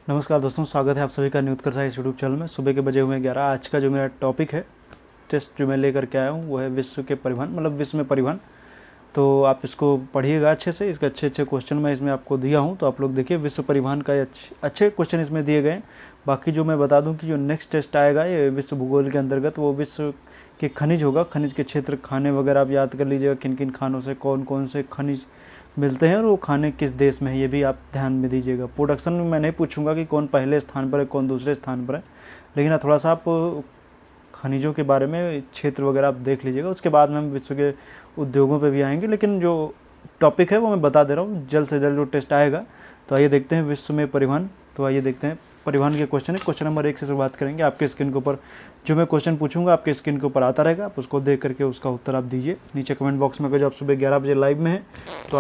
नमस्कार दोस्तों, स्वागत है आप सभी का न्यूज़ करसा इस यूट्यूब चैनल में। सुबह के बजे हुए 11। आज का जो मेरा टॉपिक है, टेस्ट जो मैं लेकर के आया हूँ, वो है विश्व के परिवहन, मतलब विश्व में परिवहन। तो आप इसको पढ़िएगा अच्छे से। इसके अच्छे अच्छे क्वेश्चन मैं इसमें आपको दिया हूँ, तो आप लोग देखिए। विश्व परिवहन का अच्छे क्वेश्चन इसमें दिए गए हैं। बाकी जो मैं बता दूँ कि जो नेक्स्ट टेस्ट आएगा ये विश्व भूगोल के अंतर्गत, वो विश्व के खनिज होगा। खनिज के क्षेत्र, खाने वगैरह आप याद कर लीजिएगा, किन किन खानों से कौन कौन से खनिज मिलते हैं और वो खाने किस देश में है, ये भी आप ध्यान में दीजिएगा। प्रोडक्शन में मैं नहीं पूछूंगा कि कौन पहले स्थान पर है कौन दूसरे स्थान पर है, लेकिन थोड़ा सा आप खनिजों के बारे में क्षेत्र वगैरह आप देख लीजिएगा। उसके बाद में हम विश्व के उद्योगों पे भी आएंगे, लेकिन जो टॉपिक है वो मैं बता दे रहा हूँ। जल्द से जल्द जो टेस्ट आएगा, तो आइए देखते हैं विश्व में परिवहन। तो आइए देखते हैं परिवहन के क्वेश्चन है। क्वेश्चन नंबर 1 से शुरुआत करेंगे। आपके स्क्रीन के ऊपर जो मैं क्वेश्चन पूछूंगा आपके स्क्रीन के ऊपर आता रहेगा, आप उसको देख करके उसका उत्तर आप दीजिए नीचे कमेंट बॉक्स में। अगर जो आप सुबह 11 बजे लाइव में हैं तो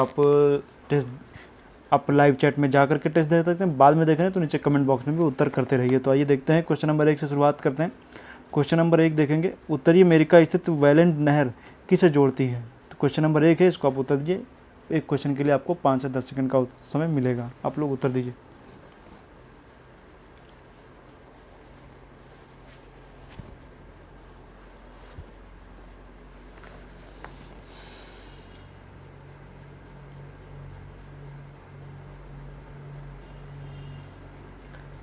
आप लाइव चैट में जा करके टेस्ट दे सकते हैं। बाद में देख रहे हैं तो नीचे कमेंट बॉक्स में भी उत्तर करते रहिए। तो आइए देखते हैं क्वेश्चन नंबर 1 से शुरुआत करते हैं। क्वेश्चन नंबर 1 देखेंगे, उत्तरी अमेरिका स्थित वेलेंट नहर किसे जोड़ती है? तो क्वेश्चन नंबर 1 है, इसको आप उत्तर दीजिए। एक क्वेश्चन के लिए आपको 5 से 10 सेकंड का समय मिलेगा, आप लोग उत्तर दीजिए।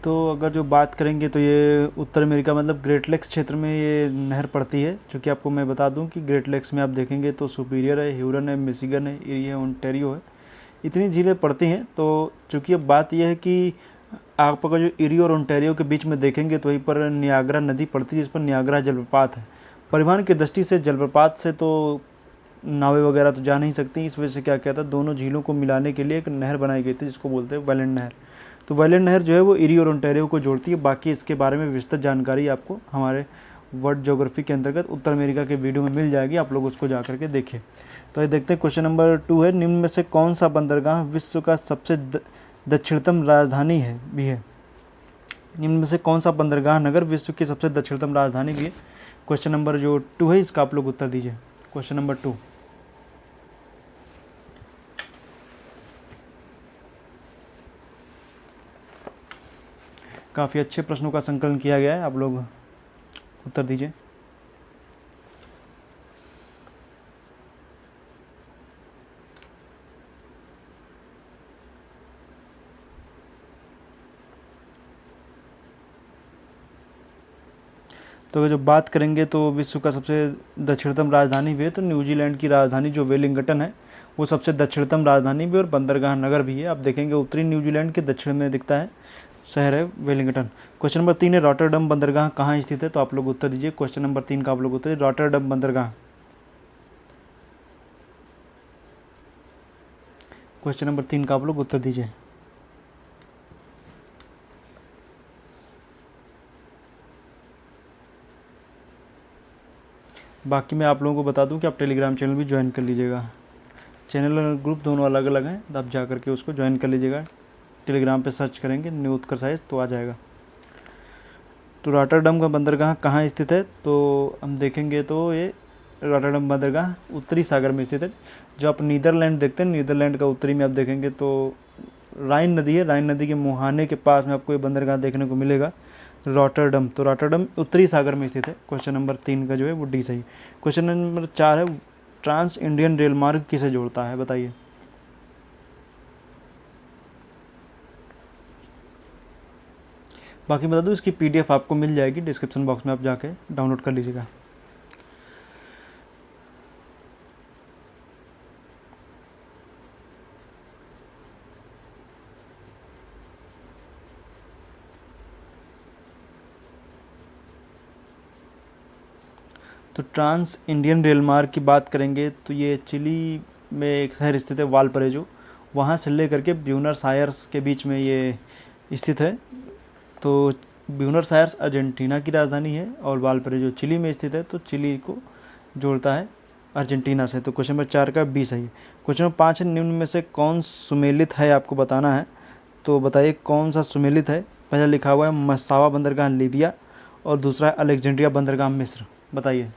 तो अगर जो बात करेंगे तो ये उत्तर अमेरिका मतलब ग्रेट लेक्स क्षेत्र में ये नहर पड़ती है। चूँकि आपको मैं बता दूं कि ग्रेट लेक्स में आप देखेंगे तो सुपीरियर है, ह्यूरन है, मिशिगन है, इरी है, ओंटारियो है, इतनी झीलें पड़ती हैं। तो चूँकि अब बात यह है कि आप अगर जो इरी और ओंटारियो के बीच में देखेंगे तो वहीं पर नियाग्रा नदी पड़ती है, जिस पर नियाग्रा जलप्रपात है। परिवहन की दृष्टि से जलप्रपात से तो नावें वगैरह तो जा नहीं सकती। इस वजह से क्या किया था, दोनों झीलों को मिलाने के लिए एक नहर बनाई गई थी, जिसको बोलते हैं वेलेंट नहर। तो वेलेंट नहर जो है वो इरी और ओंटारियो को जोड़ती है। बाकी इसके बारे में विस्तृत जानकारी आपको हमारे वर्ल्ड ज्योग्राफी के अंतर्गत उत्तर अमेरिका के वीडियो में मिल जाएगी, आप लोग उसको जा करके देखिए। तो ये देखते हैं क्वेश्चन नंबर 2 है, निम्न में से कौन सा बंदरगाह विश्व का सबसे दक्षिणतम राजधानी है भी है? निम्न में से कौन सा बंदरगाह नगर विश्व की सबसे दक्षिणतम राजधानी भी है? क्वेश्चन नंबर जो 2 है, इसका आप लोग उत्तर दीजिए। Question number 2। काफ़ी अच्छे प्रश्नों का संकलन किया गया है, आप लोग उत्तर दीजिए। तो अगर जो बात करेंगे तो विश्व का सबसे दक्षिणतम राजधानी भी है, तो न्यूजीलैंड की राजधानी जो वेलिंगटन है वो सबसे दक्षिणतम राजधानी भी और बंदरगाह नगर भी है। आप देखेंगे उत्तरी न्यूजीलैंड के दक्षिण में दिखता है शहर है वेलिंगटन। क्वेश्चन नंबर 3 है, रॉटरडम बंदरगाह कहाँ स्थित है? तो आप लोग उत्तर दीजिए। क्वेश्चन नंबर 3 का आप लोग उत्तर दीजिए, रॉटरडम बंदरगाह। क्वेश्चन नंबर 3 का आप लोग उत्तर दीजिए। बाकी मैं आप लोगों को बता दूं कि आप टेलीग्राम चैनल भी ज्वाइन कर लीजिएगा। चैनल और ग्रुप दोनों अलग अलग हैं, तो आप जा करके उसको ज्वाइन कर लीजिएगा। टेलीग्राम पे सर्च करेंगे न्यू उत्कर्ष साइज तो आ जाएगा। तो रॉटरडम का बंदरगाह कहाँ स्थित है? तो हम देखेंगे तो ये रॉटरडम बंदरगाह उत्तरी सागर में स्थित है। जो आप नीदरलैंड देखते हैं, नीदरलैंड का उत्तरी में आप देखेंगे तो राइन नदी है, राइन नदी के मुहाने के पास में आपको ये बंदरगाह देखने को मिलेगा, रॉटरडम। तो रॉटरडम उत्तरी सागर में स्थित है। क्वेश्चन नंबर 3 का जो है वो डी सही। क्वेश्चन नंबर 4 है, ट्रांस इंडियन रेल मार्ग किसे जोड़ता है? बताइए। बाकी बता दूँ, इसकी पीडीएफ आपको मिल जाएगी डिस्क्रिप्शन बॉक्स में, आप जाके डाउनलोड कर लीजिएगा। तो ट्रांस इंडियन रेल मार्ग की बात करेंगे तो ये चिली में एक शहर स्थित है वालपरेजो, वहाँ से ले करके ब्यूनस आयर्स के बीच में ये स्थित है। तो ब्यूनस आयर्स अर्जेंटीना की राजधानी है और वालपरेजो चिली में स्थित है, तो चिली को जोड़ता है अर्जेंटीना से। तो क्वेश्चन नंबर 4 का बी सही है। क्वेश्चन नंबर 5 है, निम्न में से कौन सुमेलित है? आपको बताना है, तो बताइए कौन सा सुमेलित है। पहला लिखा हुआ है मसावा बंदरगाह लीबिया और दूसरा है अलेक्जेंड्रिया बंदरगाह मिस्र। बताइए।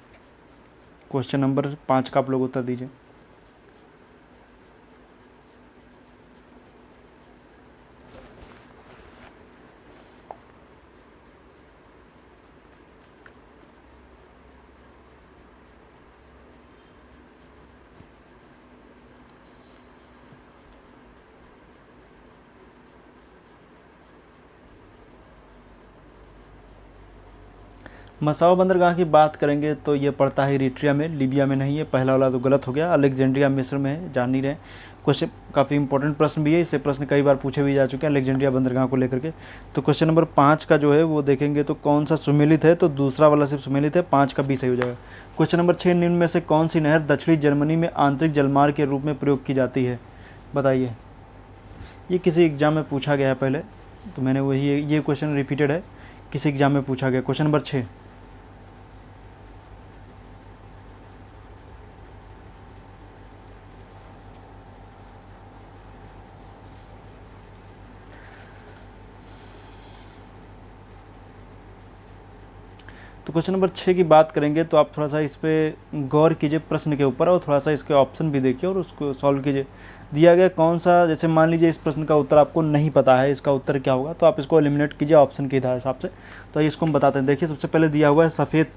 क्वेश्चन नंबर 5 का आप लोग उत्तर दीजिए। मसाओ बंदरगाह की बात करेंगे तो ये पड़ता है इरिट्रिया में, लीबिया में नहीं है। पहला वाला तो गलत हो गया। अलेक्जेंड्रिया मिस्र में है, जान नहीं रहे। क्वेश्चन काफ़ी इंपॉर्टेंट प्रश्न भी है, इससे प्रश्न कई बार पूछे भी जा चुके हैं अलेक्जेंड्रिया बंदरगाह को लेकर के। तो क्वेश्चन नंबर 5 का जो है वो देखेंगे तो कौन सा सुमेलित है, तो दूसरा वाला सिर्फ सुमेलित है, 5 का बी सही हो जाएगा। क्वेश्चन नंबर 6, निम्न में से कौन सी नहर दक्षिणी जर्मनी में आंतरिक जलमार्ग के रूप में प्रयोग की जाती है, बताइए। ये किसी एग्जाम में पूछा गया है पहले, तो मैंने वही ये क्वेश्चन रिपीटेड है, किसी एग्जाम में पूछा गया। क्वेश्चन नंबर 6, तो क्वेश्चन नंबर 6 की बात करेंगे तो आप थोड़ा सा इस पर गौर कीजिए प्रश्न के ऊपर, और थोड़ा सा इसके ऑप्शन भी देखिए और उसको सॉल्व कीजिए। दिया गया कौन सा, जैसे मान लीजिए इस प्रश्न का उत्तर आपको नहीं पता है, इसका उत्तर क्या होगा, तो आप इसको एलिमिनेट कीजिए ऑप्शन के हिसाब से। तो इसको हम बताते हैं। देखिए सबसे पहले दिया हुआ है सफ़ेद,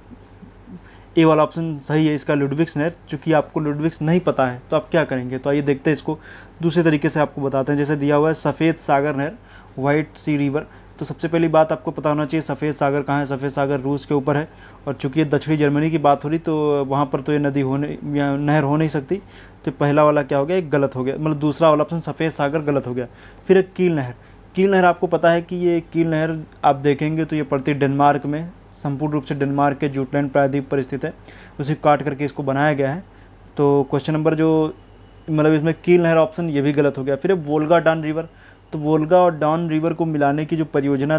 ए वाला ऑप्शन सही है इसका, लुडविग्स नहर। चूँकि आपको लुडविग्स नहीं पता है तो आप क्या करेंगे, तो आइए देखते हैं इसको दूसरे तरीके से आपको बताते हैं। जैसे दिया हुआ है सफ़ेद सागर नहर, वाइट सी रिवर, तो सबसे पहली बात आपको पता होना चाहिए सफ़ेद सागर कहाँ है। सफ़ेद सागर रूस के ऊपर है, और चूँकि ये दक्षिणी जर्मनी की बात हो रही तो वहाँ पर तो ये नदी होने या नहर हो नहीं सकती। तो पहला वाला क्या हो गया, एक गलत हो गया, मतलब दूसरा वाला ऑप्शन सफ़ेद सागर गलत हो गया। फिर एक कील नहर, कील नहर आपको पता है कि ये कील नहर आप देखेंगे तो ये पड़ती है डेनमार्क में, संपूर्ण रूप से डेनमार्क के जुटलैंड प्रायद्वीप पर स्थित है, उसे काट करके इसको बनाया गया है। तो क्वेश्चन नंबर जो मतलब इसमें कील नहर ऑप्शन ये भी गलत हो गया। फिर वोल्गा डॉन रिवर, तो वोल्गा और डॉन रिवर को मिलाने की जो परियोजना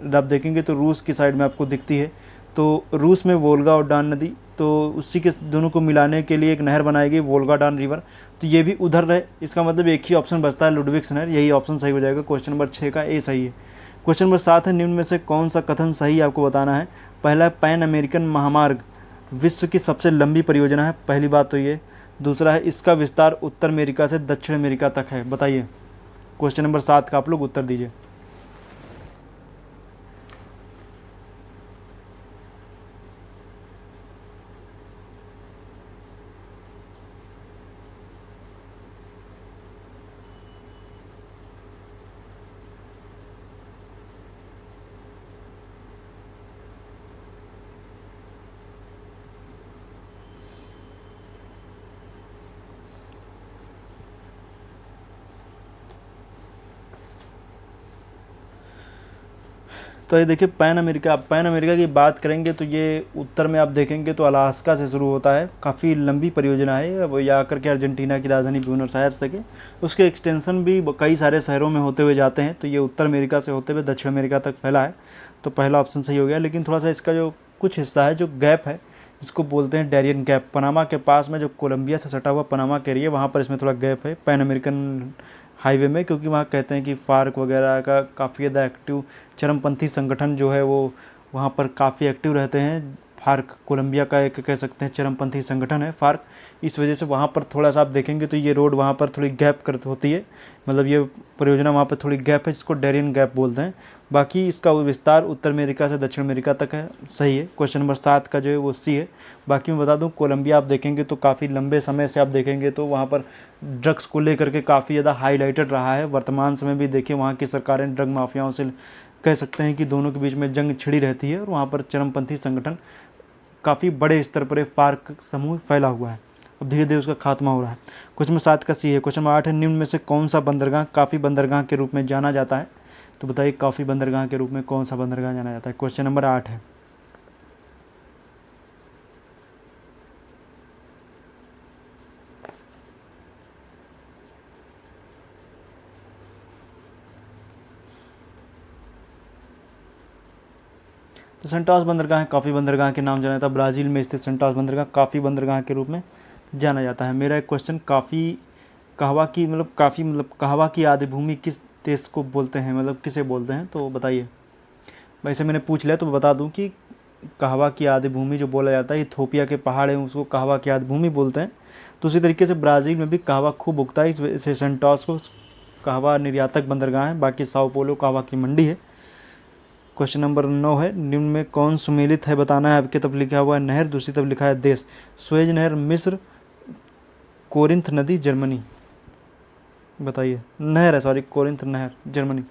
आप देखेंगे तो रूस की साइड में आपको दिखती है। तो रूस में वोल्गा और डॉन नदी, तो उसी के दोनों को मिलाने के लिए एक नहर बनाई गई वोल्गा डॉन रिवर, तो ये भी उधर रहे। इसका मतलब एक ही ऑप्शन बचता है लुडविग्स नहर, यही ऑप्शन सही हो जाएगा। क्वेश्चन नंबर 6 का ए सही है। क्वेश्चन नंबर 7 है, निम्न में से कौन सा कथन सही आपको बताना है। पहला है पैन अमेरिकन महामार्ग विश्व की सबसे लंबी परियोजना है, पहली बात तो ये। दूसरा है इसका विस्तार उत्तर अमेरिका से दक्षिण अमेरिका तक है, बताइए। क्वेश्चन नंबर 7 का आप लोग उत्तर दीजिए। तो ये देखिए पैन अमेरिका की बात करेंगे तो ये उत्तर में आप देखेंगे तो अलास्का से शुरू होता है, काफ़ी लंबी परियोजना है, वो ये आकर के अर्जेंटीना की राजधानी ब्यूनस आयर्स तक है। उसके एक्सटेंशन भी कई सारे शहरों में होते हुए जाते हैं, तो ये उत्तर अमेरिका से होते हुए दक्षिण अमेरिका तक फैला है। तो पहला ऑप्शन सही हो गया। लेकिन थोड़ा सा इसका जो कुछ हिस्सा है, जो गैप है, जिसको बोलते हैं डैरियन गैप, पनामा के पास में जो कोलंबिया से सटा हुआ पनामा के एरिया, वहाँ पर इसमें थोड़ा गैप है पैन अमेरिकन हाईवे में, क्योंकि वहाँ कहते हैं कि फार्क वगैरह का काफ़ी ज़्यादा एक्टिव चरमपंथी संगठन जो है वो वहाँ पर काफ़ी एक्टिव रहते हैं। फार्क कोलंबिया का एक कह सकते हैं चरमपंथी संगठन है फार्क, इस वजह से वहाँ पर थोड़ा सा आप देखेंगे तो ये रोड वहाँ पर थोड़ी गैप कर होती है, मतलब ये परियोजना वहाँ पर थोड़ी गैप है, जिसको डेरियन गैप बोलते हैं। बाकी इसका विस्तार उत्तर अमेरिका से दक्षिण अमेरिका तक है, सही है। क्वेश्चन नंबर 7 का जो है वो सी है। बाकी मैं बता दूं कोलंबिया आप देखेंगे तो काफ़ी लंबे समय से आप देखेंगे तो वहाँ पर ड्रग्स को लेकर के काफ़ी ज़्यादा हाईलाइटेड रहा है। वर्तमान समय भी देखिए वहाँ की सरकारें ड्रग माफियाओं से कह सकते हैं कि दोनों के बीच में जंग छिड़ी रहती है, और वहाँ पर चरमपंथी संगठन काफ़ी बड़े स्तर पर फार्क समूह फैला हुआ है। अब धीरे धीरे उसका खात्मा हो रहा है। क्वेश्चन नंबर 7 का सी है। क्वेश्चन नंबर 8 है, निम्न में से कौन सा बंदरगाह काफ़ी बंदरगाह के रूप में जाना जाता है, तो बताइए काफ़ी बंदरगाह के रूप में कौन सा बंदरगाह जाना जाता है। क्वेश्चन नंबर 8 है। तो सेंटोस बंदरगाह काफ़ी बंदरगाह के नाम जाना जाता है। ब्राज़ील में स्थित सेंटोस बंदरगाह काफ़ी बंदरगाह के रूप में जाना जाता है। मेरा एक क्वेश्चन काफ़ी कहवा की आदि भूमि किस देश को बोलते हैं, मतलब किसे बोलते हैं, तो बताइए। वैसे मैंने पूछ लिया तो बता दूं कि कहवा की आदि भूमि जो बोला जाता है, इथोपिया के पहाड़ हैं उसको कहवा की आदि भूमि बोलते हैं। तो उसी तरीके से ब्राज़ील में भी कहवा खूब उगता है, इस वजह से सेंटोस को कहवा निर्यातक बंदरगाह है। बाकी साओ पोलो कहवा की मंडी है। क्वेश्चन नंबर 9 है, निम्न में कौन सुमेलित है बताना है। आपके तरफ लिखा हुआ है नहर, दूसरी तरफ लिखा है देश। सुएज नहर मिस्र, कोरिंथ नदी जर्मनी, बताइए। नहर है, सॉरी, कोरिंथ नहर जर्मनी।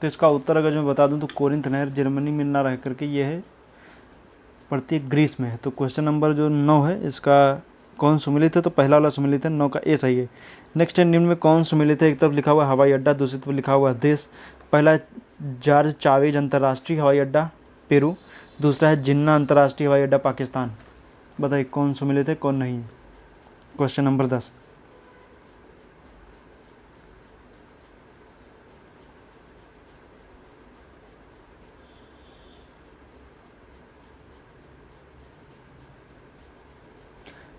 तो इसका उत्तर अगर जो मैं बता दूं तो कोरिंथ नहर जर्मनी में ना रह करके ये है पड़ती है ग्रीस में है। तो क्वेश्चन नंबर जो 9 है इसका कौन सुमेलित है, तो पहला वाला सुमेलित है, 9 का ए सही है। नेक्स्ट है, निम्न में कौन सुमेलित है? एक तरफ लिखा हुआ है हवाई अड्डा, दूसरी तरफ लिखा हुआ है देश। पहला जॉर्ज चावेज अंतर्राष्ट्रीय हवाई अड्डा पेरू, दूसरा है जिन्ना अंतर्राष्ट्रीय हवाई अड्डा पाकिस्तान। बताइए कौन सुमेलित है कौन नहीं है। Question number 10।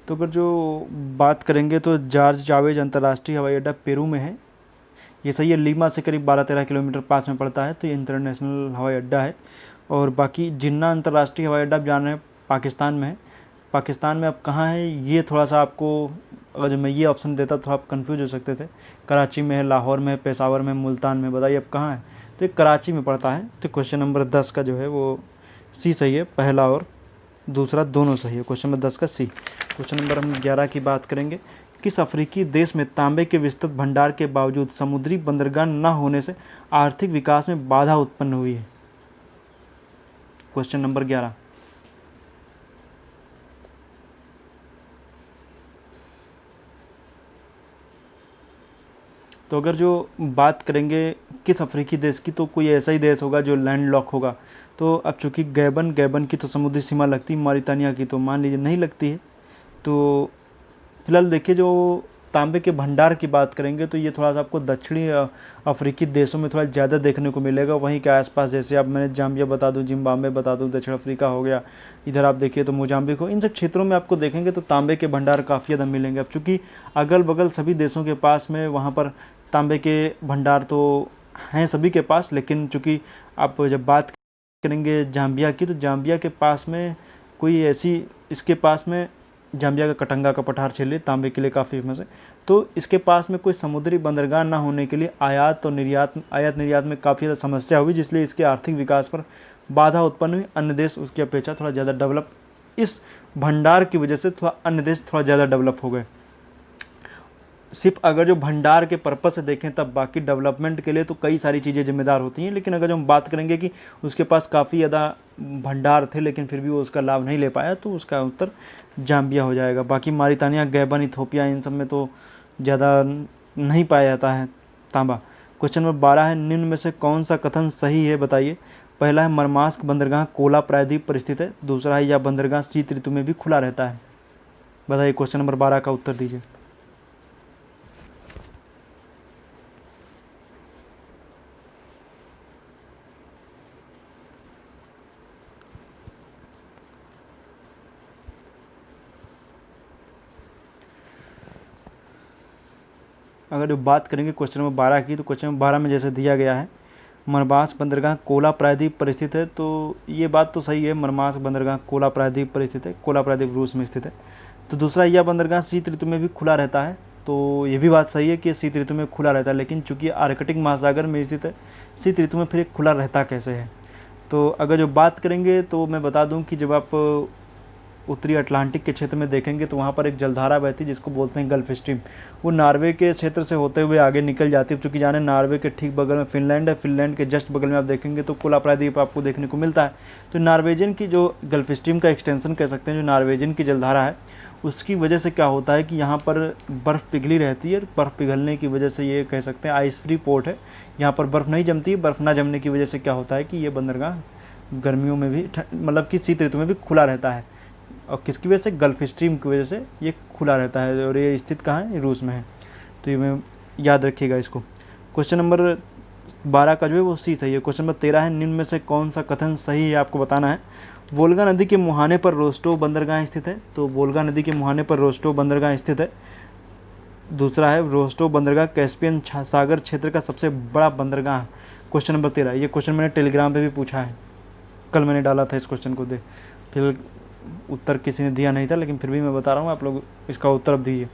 तो अगर जो बात करेंगे तो जॉर्ज चावेज अंतर्राष्ट्रीय हवाई अड्डा पेरू में है, ये सही है। लीमा से करीब 12-13 किलोमीटर पास में पड़ता है, तो ये इंटरनेशनल हवाई अड्डा है। और बाकी जिन्ना अंतर्राष्ट्रीय हवाई अड्डा आप जान रहे हैं पाकिस्तान में है। पाकिस्तान में अब कहाँ है ये थोड़ा सा आपको, अगर जो मैं ये ऑप्शन देता तो आप कंफ्यूज हो सकते थे। कराची में है, लाहौर में है, पेशावर में, मुल्तान में, बताइए अब कहाँ है? तो ये कराची में पड़ता है। तो क्वेश्चन नंबर 10 का जो है वो सी सही है, पहला और दूसरा दोनों सही है। क्वेश्चन नंबर 10 का सी। क्वेश्चन नंबर हम 11 की बात करेंगे। किस अफ्रीकी देश में तांबे के विस्तृत भंडार के बावजूद समुद्री बंदरगाह न होने से आर्थिक विकास में बाधा उत्पन्न हुई है? Question number 11। तो अगर जो बात करेंगे किस अफ्रीकी देश की, तो कोई ऐसा ही देश होगा जो लैंड लॉक होगा। तो अब चूंकि गैबन की तो समुद्री सीमा लगती है, मॉरिटानिया की तो मान लीजिए नहीं लगती है। तो फिलहाल देखिए जो तांबे के भंडार की बात करेंगे तो ये थोड़ा सा आपको दक्षिणी अफ्रीकी देशों में थोड़ा ज़्यादा देखने को मिलेगा। वहीं के आसपास जैसे अब मैंने जाम्बिया बता दूं, जिम्बाब्वे बता दूं, दक्षिण अफ्रीका हो गया, इधर आप देखिए तो मोजाम्बिक हो, इन सब क्षेत्रों में आपको देखेंगे तो तांबे के भंडार काफ़ी ज़्यादा मिलेंगे। अब चूँकि अगल बगल सभी देशों के पास में वहाँ पर तांबे के भंडार तो हैं सभी के पास, लेकिन चूँकि आप जब बात करेंगे जाम्बिया की, तो जाम्बिया के पास में कोई ऐसी, इसके पास में जाम्बिया का कटंगा का पठार झील तांबे के लिए काफ़ी फेमस है। तो इसके पास में कोई समुद्री बंदरगाह ना होने के लिए आयात निर्यात में काफ़ी ज़्यादा समस्या हुई, जिसलिए इसके आर्थिक विकास पर बाधा उत्पन्न हुई। अन्य देश उसकी अपेक्षा थोड़ा ज़्यादा डेवलप, इस भंडार की वजह से थोड़ा अन्य देश थोड़ा ज़्यादा डेवलप हो गए। सिर्फ अगर जो भंडार के पर्पज़ से देखें तब बाकी डेवलपमेंट के लिए तो कई सारी चीज़ें जिम्मेदार होती हैं, लेकिन अगर जो हम बात करेंगे कि उसके पास काफ़ी ज़्यादा भंडार थे लेकिन फिर भी वो उसका लाभ नहीं ले पाया, तो उसका उत्तर जाम्बिया हो जाएगा। बाकी मॉरिटानिया, गैबन, इथोपिया, इन सब में तो ज़्यादा नहीं पाया जाता है तांबा। क्वेश्चन नंबर 12 है, निम्न में से कौन सा कथन सही है? बताइए। पहला है मरमास्क बंदरगाह कोला प्रायद्वीप पर स्थित है, दूसरा है यह बंदरगाह शीत ऋतु में भी खुला रहता है। बताइए क्वेश्चन नंबर 12 का उत्तर दीजिए। अगर जो बात करेंगे क्वेश्चन नंबर 12 की, तो क्वेश्चन नंबर 12 में जैसे दिया गया है मरमास्क बंदरगाह कोला प्रायद्वीप पर स्थित है, तो ये बात तो सही है। मरमास्क बंदरगाह कोला प्रायद्वीप पर स्थित है, कोला प्रायद्वीप रूस में स्थित है। तो दूसरा, यह बंदरगाह शीत ऋतु में भी खुला रहता है, तो ये भी बात सही है कि शीत ऋतु में खुला रहता है, लेकिन चूंकि आर्कटिक महासागर में स्थित है, शीत ऋतु में फिर खुला रहता कैसे है? तो अगर जो बात करेंगे तो मैं बता दूं कि जब आप उत्तरी अटलांटिक के क्षेत्र में देखेंगे तो वहाँ पर एक जलधारा बहती है जिसको बोलते हैं गल्फ स्ट्रीम। वो नॉर्वे के क्षेत्र से होते हुए आगे निकल जाती है। चूँकि जाने नॉर्वे के ठीक बगल में फिनलैंड है, फिनलैंड के जस्ट बगल में आप देखेंगे तो कोला प्रायद्वीप आपको देखने को मिलता है। तो नॉर्वेजियन की जो गल्फ स्ट्रीम का एक्सटेंशन कह सकते हैं, जो नॉर्वेजियन की जलधारा है, उसकी वजह से क्या होता है कि यहाँ पर बर्फ़ पिघली रहती है। बर्फ़ पिघलने की वजह से ये कह सकते हैं आइस फ्री पोर्ट है, यहाँ पर बर्फ़ नहीं जमती है। बर्फ़ ना जमने की वजह से क्या होता है कि ये बंदरगाह गर्मियों में भी, मतलब कि शीत ऋतु में भी खुला रहता है। और किसकी वजह से? गल्फ स्ट्रीम की वजह से ये खुला रहता है। और ये स्थित कहाँ है? रूस में है। तो ये में याद रखिएगा इसको। क्वेश्चन नंबर 12 का जो है वो सी सही है। क्वेश्चन नंबर 13 है, निम्न में से कौन सा कथन सही है आपको बताना है। वोल्गा नदी के मुहाने पर रोस्टोव बंदरगाह स्थित है, तो वोल्गा नदी के मुहाने पर रोस्टोव बंदरगाह स्थित है। दूसरा है रोस्टोव बंदरगाह कैस्पियन सागर क्षेत्र का सबसे बड़ा बंदरगाह। क्वेश्चन नंबर 13, ये क्वेश्चन मैंने टेलीग्राम पे भी पूछा है, कल मैंने डाला था इस क्वेश्चन को, दे फिर उत्तर किसी ने दिया नहीं था, लेकिन फिर भी मैं बता रहा हूँ, आप लोग इसका उत्तर अब दीजिए।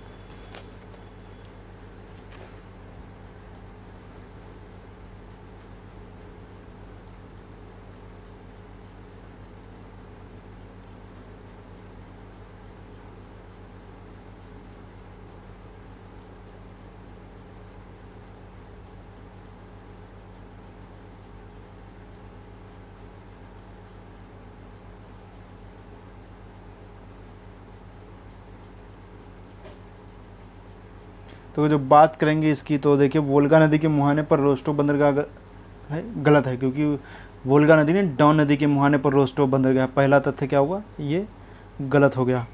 तो जो बात करेंगे इसकी, तो देखिए वोल्गा नदी के मुहाने पर रोस्टोव बंदरगाह है, गलत है, क्योंकि वोल्गा नदी ने डॉन नदी के मुहाने पर रोस्टोव बंदरगाह, पहला तथ्य क्या हुआ, ये गलत हो गया।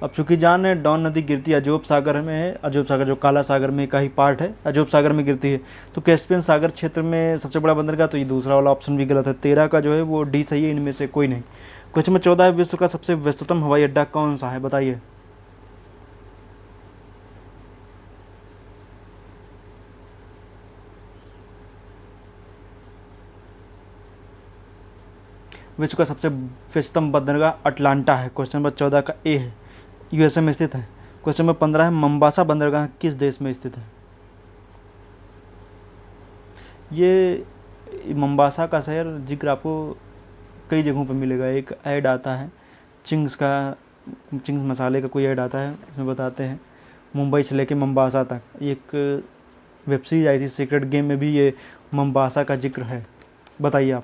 अब चूंकि जान है डॉन नदी गिरती अजोब सागर में है, अजोब सागर जो काला सागर में का ही पार्ट है, अजोब सागर में गिरती है, तो कैस्पियन सागर क्षेत्र में सबसे बड़ा बंदरगाह, तो ये दूसरा वाला ऑप्शन भी गलत है। 13 का जो है वो डी सही है, इनमें से कोई नहीं। क्वेश्चन नंबर 14 है, विश्व का सबसे व्यस्ततम हवाई अड्डा कौन सा है, बताइए। विश्व का सबसे व्यस्ततम बंदरगाह अटलांटा है। क्वेश्चन नंबर 14 का ए है, यूएसए में स्थित है। क्वेश्चन नंबर 15 है, मंबासा बंदरगाह किस देश में स्थित है। ये मंबासा का शहर जिक्र आपको कई जगहों पर मिलेगा। एक ऐड आता है चिंग्स का, चिंग्स मसाले का कोई ऐड आता है, उसमें बताते हैं मुंबई से लेके मंबासा तक। एक वेब सीरीज आई थी सीक्रेट गेम में भी ये मंबासा का जिक्र है। बताइए आप।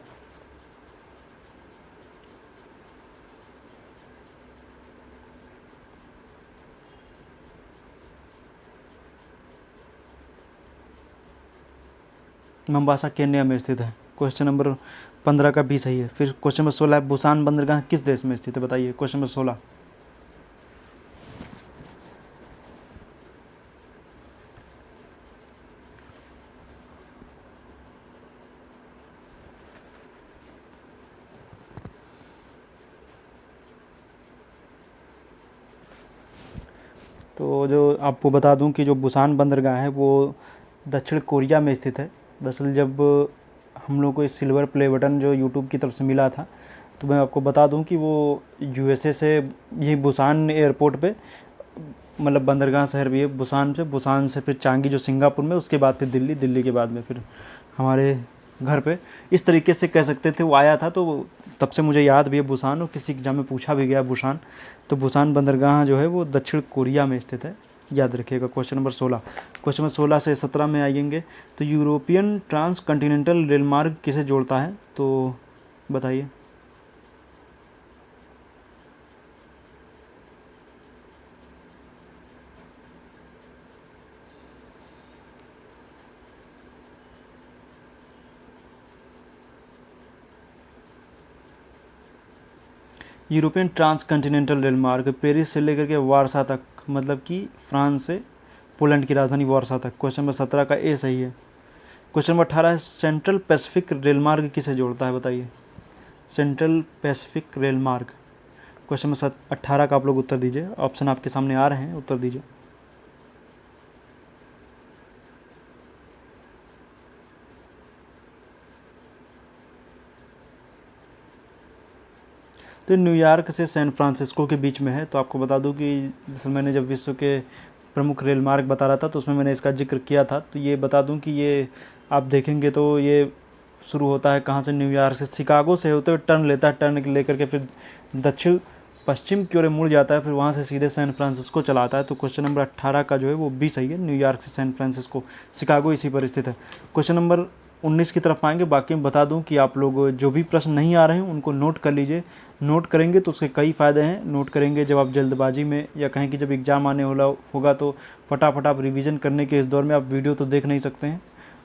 मंबासा केन्या में स्थित है। क्वेश्चन नंबर 15 का भी सही है। फिर क्वेश्चन नंबर 16 है, बुसान बंदरगाह किस देश में स्थित है, बताइए। Question number 16। तो जो आपको बता दूं कि जो बुसान बंदरगाह है वो दक्षिण कोरिया में स्थित है। दरअसल जब हम लोग को इस सिल्वर प्ले बटन जो यूट्यूब की तरफ से मिला था, तो मैं आपको बता दूं कि वो यूएसए से, यही बुसान एयरपोर्ट पे, मतलब बंदरगाह शहर भी है बुसान से फिर चांगी जो सिंगापुर में, उसके बाद फिर दिल्ली, दिल्ली के बाद में फिर हमारे घर पे, इस तरीके से कह सकते थे वो आया था। तो तब से मुझे याद भी है बुसान, और किसी एग्जाम में पूछा भी गया बुसान। तो बुसान बंदरगाह जो है वो दक्षिण कोरिया में स्थित है, याद रखिएगा। Question number 16। क्वेश्चन नंबर 16 से 17 में आएंगे। तो यूरोपियन ट्रांस कॉन्टिनेंटल रेल मार्ग किसे जोड़ता है, तो बताइए। यूरोपियन ट्रांस कॉन्टिनेंटल रेल मार्ग पेरिस से लेकर के वारसा तक, मतलब कि फ्रांस से पोलैंड की राजधानी वारसा तक। क्वेश्चन नंबर 17 का ए सही है। क्वेश्चन नंबर 18 है, सेंट्रल पैसिफिक रेल मार्ग किसे जोड़ता है, बताइए। सेंट्रल पैसिफिक रेल मार्ग। क्वेश्चन नंबर 18 का आप लोग उत्तर दीजिए। ऑप्शन आपके सामने आ रहे हैं, उत्तर दीजिए। तो न्यूयॉर्क से सैन फ्रांसिस्को के बीच में है। तो आपको बता दूं कि जैसे मैंने जब विश्व के प्रमुख रेल मार्ग बता रहा था, तो उसमें मैंने इसका जिक्र किया था। तो ये बता दूं कि ये आप देखेंगे तो ये शुरू होता है कहाँ से, न्यूयॉर्क से, शिकागो से होते हुए टर्न लेता है, टर्न लेकर के फिर दक्षिण पश्चिम की ओर मुड़ जाता है, फिर वहाँ से सीधे सैन फ्रांसिस्को चलाता है। तो क्वेश्चन नंबर 18 का जो है वो भी सही है, न्यूयॉर्क से सैन फ्रांसिस्को, शिकागो इसी पर स्थित है। क्वेश्चन नंबर 19 की तरफ आएंगे। बाकी मैं बता दूं कि आप लोग जो भी प्रश्न नहीं आ रहे हैं उनको नोट कर लीजिए। नोट करेंगे तो उसके कई फ़ायदे हैं। नोट करेंगे जब आप जल्दबाजी में, या कहें कि जब एग्ज़ाम आने वाला होगा, तो फटाफट आप रिवीजन करने के इस दौर में आप वीडियो तो देख नहीं सकते हैं।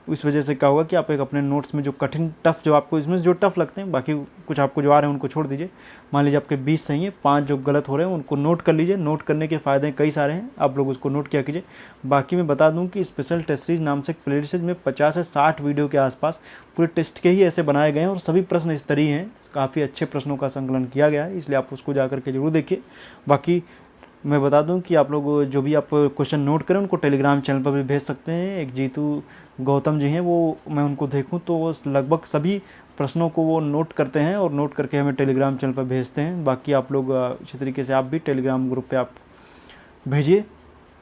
इस वजह से क्या होगा कि आप एक अपने नोट्स में जो कठिन टफ, जो आपको इसमें जो टफ लगते हैं, बाकी कुछ आपको जो आ रहे हैं उनको छोड़ दीजिए। मान लीजिए आपके 20 सही हैं, 5 जो गलत हो रहे हैं उनको नोट कर लीजिए। नोट करने के फ़ायदे कई सारे हैं, आप लोग उसको नोट किया कीजिए। बाकी मैं बता दूं कि स्पेशल टेस्ट सीरीज नाम से प्ले लिस्ट में 50 से 60 वीडियो के आसपास पूरे टेस्ट के ही ऐसे बनाए गए हैं, और सभी प्रश्न स्तरीय हैं। काफ़ी अच्छे प्रश्नों का संकलन किया गया है, इसलिए आप उसको जा करके जरूर देखिए। बाकी मैं बता दूं कि आप लोग जो भी आप क्वेश्चन नोट करें उनको टेलीग्राम चैनल पर भी भेज सकते हैं। एक जीतू गौतम जी हैं, वो मैं उनको देखूं तो वो लगभग सभी प्रश्नों को वो नोट करते हैं, और नोट करके हमें टेलीग्राम चैनल पर भेजते हैं। बाकी आप लोग इसी तरीके से आप भी टेलीग्राम ग्रुप पे आप भेजिए।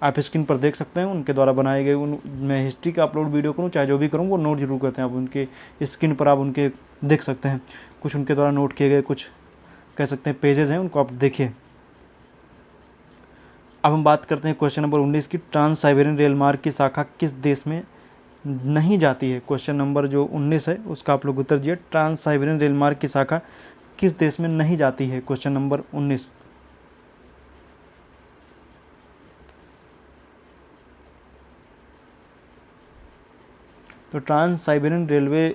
आप स्क्रीन पर देख सकते हैं उनके द्वारा बनाए गए, उन मैं हिस्ट्री का अपलोड वीडियो करूँ चाहे जो भी करूँ, वो नोट जरूर करते हैं। आप उनके स्क्रीन पर आप उनके देख सकते हैं, कुछ उनके द्वारा नोट किए गए कुछ कह सकते हैं पेजेस हैं, उनको आप देखिए। अब हम बात करते हैं क्वेश्चन नंबर 19 की। ट्रांस साइबेरियन रेल मार्ग की शाखा किस देश में नहीं जाती है। क्वेश्चन नंबर जो 19 है उसका आप लोग उत्तर दीजिए। ट्रांस साइबेरियन रेल मार्ग की शाखा किस देश में नहीं जाती है, क्वेश्चन नंबर 19। तो ट्रांस साइबेरियन रेलवे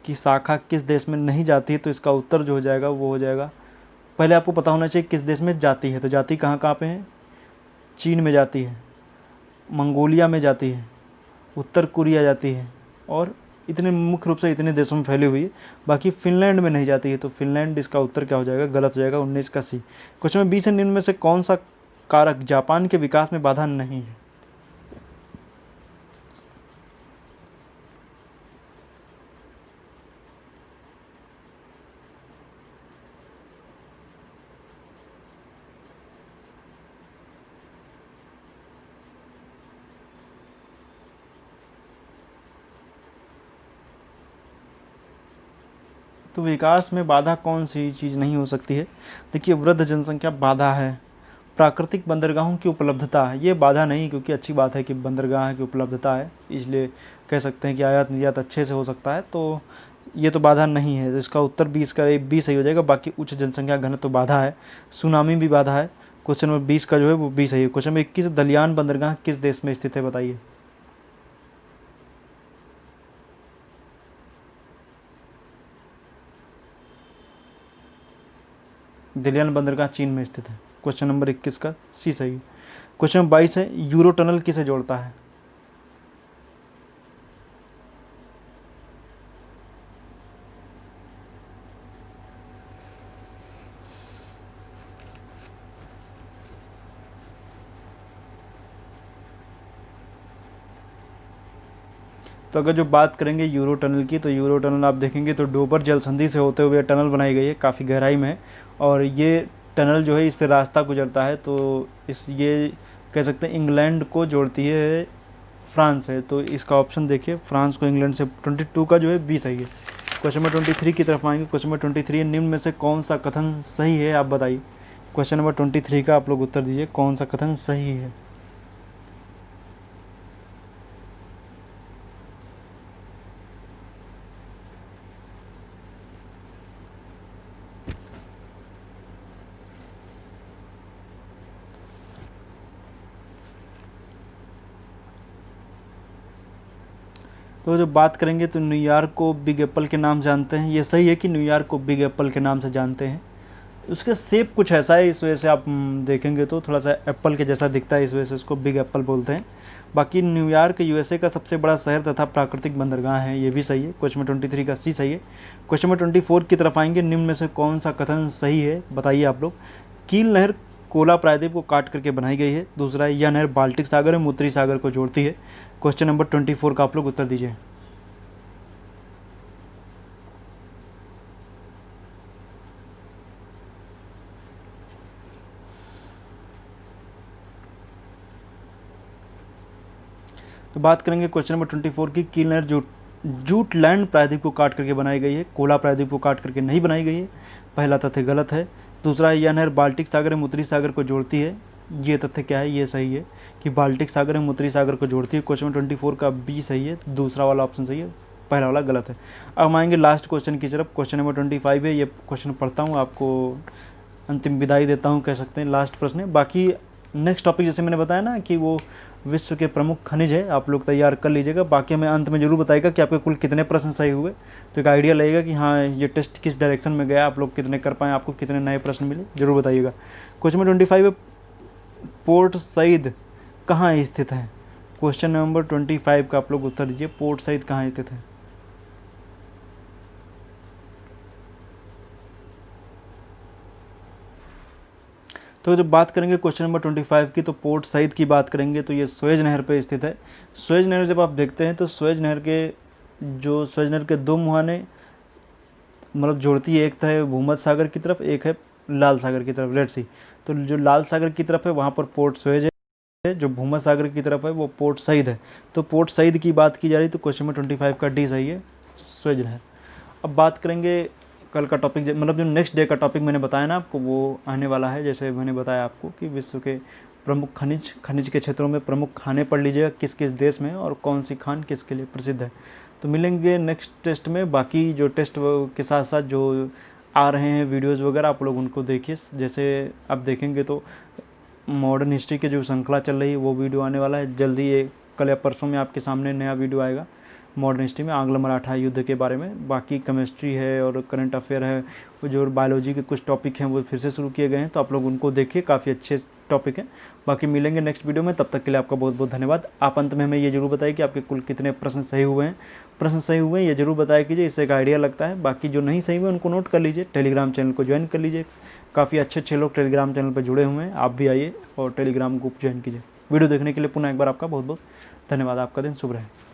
की शाखा किस देश में नहीं जाती है, तो इसका उत्तर जो हो जाएगा वो हो जाएगा, पहले आपको पता होना चाहिए किस देश में जाती है। तो जाती कहाँ कहाँ पे है, चीन में जाती है, मंगोलिया में जाती है, उत्तर कोरिया जाती है, और इतने मुख्य रूप से इतने देशों में फैली हुई है। बाकी फिनलैंड में नहीं जाती है, तो फिनलैंड इसका उत्तर क्या हो जाएगा, गलत हो जाएगा, 19 का सी। क्वेश्चन में 20 से निम्न में से कौन सा कारक जापान के विकास में बाधा नहीं है। तो विकास में बाधा कौन सी चीज़ नहीं हो सकती है। देखिए, वृद्ध जनसंख्या बाधा है, प्राकृतिक बंदरगाहों की उपलब्धता है, ये बाधा नहीं, क्योंकि अच्छी बात है कि बंदरगाह की उपलब्धता है, इसलिए कह सकते हैं कि आयात निर्यात अच्छे से हो सकता है, तो ये तो बाधा नहीं है। तो इसका उत्तर 20 का 20 सही हो जाएगा। बाकी उच्च जनसंख्या घनत्व तो बाधा है, सुनामी भी बाधा है। क्वेश्चन नंबर 20 का जो है वो 20 सही है। क्वेश्चन नंबर 21, दलियान बंदरगाह किस देश में स्थित है, बताइए। दलियान बंदरगाह चीन में स्थित है। क्वेश्चन नंबर 21 का सी सही है। क्वेश्चन नंबर 22 है, यूरो टनल किसे जोड़ता है। तो अगर जो बात करेंगे यूरो टनल की, तो यूरो टनल आप देखेंगे तो डोबर जल संधि से होते हुए टनल बनाई गई है, काफ़ी गहराई में है, और ये टनल जो है इससे रास्ता गुजरता है, तो इस ये कह सकते हैं इंग्लैंड को जोड़ती है फ्रांस है। तो इसका ऑप्शन देखिए, फ्रांस को इंग्लैंड से। 22 का जो है बी सही है। क्वेश्चन नंबर 23 की तरफ आएंगे। क्वेश्चन नंबर 23, निम्न में से कौन सा कथन सही है, आप बताइए। क्वेश्चन नंबर 23 का आप लोग उत्तर दीजिए, कौन सा कथन सही है। तो जब बात करेंगे तो न्यूयॉर्क को बिग एप्पल के नाम जानते हैं, ये सही है कि न्यूयॉर्क को बिग एप्पल के नाम से जानते हैं। उसके शेप कुछ ऐसा है, इस वजह से आप देखेंगे तो थोड़ा सा एप्पल के जैसा दिखता है, इस वजह से उसको बिग एप्पल बोलते हैं। बाकी न्यूयॉर्क यूएसए का सबसे बड़ा शहर तथा प्राकृतिक बंदरगाह है, ये भी सही है। क्वेश्चन नंबर 23 का सी सही है। क्वेश्चन नंबर 24 की तरफ आएंगे। निम्न में से कौन सा कथन सही है, बताइए आप लोग। कील नहर कोला प्रायद्वीप को काट करके बनाई गई है। दूसरा है, यह नहर बाल्टिक सागर एवं उत्तरी सागर को जोड़ती है। क्वेश्चन नंबर 24 का आप लोग उत्तर दीजिए। तो बात करेंगे क्वेश्चन नंबर 24 की। कील नहर जूटलैंड प्रायद्वीप को काट करके बनाई गई है, कोला प्रायद्वीप को काट करके नहीं बनाई गई है। पहला तथ्य गलत है। दूसरा, यह नहर बाल्टिक सागर एवं उत्तरी सागर को जोड़ती है, ये तथ्य क्या है, ये सही है कि बाल्टिक सागर एवं उत्तरी सागर को जोड़ती है। क्वेश्चन नंबर 24 का बी सही है, दूसरा वाला ऑप्शन सही है, पहला वाला गलत है। अब हम आएंगे लास्ट क्वेश्चन की तरफ। क्वेश्चन नंबर 25 है, ये क्वेश्चन पढ़ता हूँ, आपको अंतिम विदाई देता हूँ, कह सकते हैं लास्ट प्रश्न है। बाकी नेक्स्ट टॉपिक जैसे मैंने बताया ना कि वो विश्व के प्रमुख खनिज है, आप लोग तैयार कर लीजिएगा। बाकी हमें अंत में जरूर बताएगा कि आपके कुल कितने प्रश्न सही हुए, तो एक आइडिया लगेगा कि हाँ ये टेस्ट किस डायरेक्शन में गया, आप लोग कितने कर पाए, आपको कितने नए प्रश्न मिले, जरूर बताइएगा। क्वेश्चन नंबर 25 है, पोर्ट सईद कहाँ स्थित है। क्वेश्चन नंबर 25 का आप लोग उत्तर दीजिए, पोर्ट सईद कहाँ स्थित है। तो जब बात करेंगे क्वेश्चन नंबर 25 की, तो पोर्ट सईद की बात करेंगे तो ये सुएज नहर पे स्थित है। सुएज नहर जब आप देखते हैं तो सुएज नहर के दो मुहाने मतलब जोड़ती है, एक तो है भूमध्य सागर की तरफ, एक है लाल सागर की तरफ, रेड सी। तो जो लाल सागर की तरफ है वहाँ पर पोर्ट सुएज है, जो भूमध्य सागर की तरफ है वो पोर्ट सईद है। तो पोर्ट सईद की बात की जा रही तो क्वेश्चन नंबर 25 का डी सही है, सुएज नहर। अब बात करेंगे कल का टॉपिक, मतलब जो नेक्स्ट डे का टॉपिक मैंने बताया ना आपको, वो आने वाला है। जैसे मैंने बताया आपको कि विश्व के प्रमुख खनिज के क्षेत्रों में प्रमुख खाने पढ़ लीजिएगा किस किस देश में, और कौन सी खान किसके लिए प्रसिद्ध है। तो मिलेंगे नेक्स्ट टेस्ट में। बाकी जो टेस्ट के साथ साथ जो आ रहे हैं वीडियोज़ वगैरह, आप लोग उनको देखिए। जैसे आप देखेंगे तो मॉडर्न हिस्ट्री की जो श्रृंखला चल रही है वो वीडियो आने वाला है जल्दी, कल या परसों में आपके सामने नया वीडियो आएगा। मॉडर्न हिस्ट्री में आंग्ल मराठा युद्ध के बारे में। बाकी केमिस्ट्री है और करंट अफेयर है, वो जो बायोलॉजी के कुछ टॉपिक हैं वो फिर से शुरू किए गए हैं, तो आप लोग उनको देखिए, काफ़ी अच्छे टॉपिक हैं। बाकी मिलेंगे नेक्स्ट वीडियो में, तब तक के लिए आपका बहुत बहुत धन्यवाद। आप अंत में हमें ये जरूर बताइए कि आपके कुल कितने प्रश्न सही हुए हैं। प्रश्न सही हुए हैं ये जरूर बताया कीजिए, इससे एक आइडिया लगता है। बाकी जो नहीं सही हुए उनको नोट कर लीजिए, टेलीग्राम चैनल को ज्वाइन कर लीजिए। काफ़ी अच्छे अच्छे लोग टेलीग्राम चैनल पर जुड़े हुए हैं, आप भी आइए और टेलीग्राम ग्रुप ज्वाइन कीजिए। वीडियो देखने के लिए पुनः एक बार आपका बहुत बहुत धन्यवाद। आपका दिन शुभ रहे।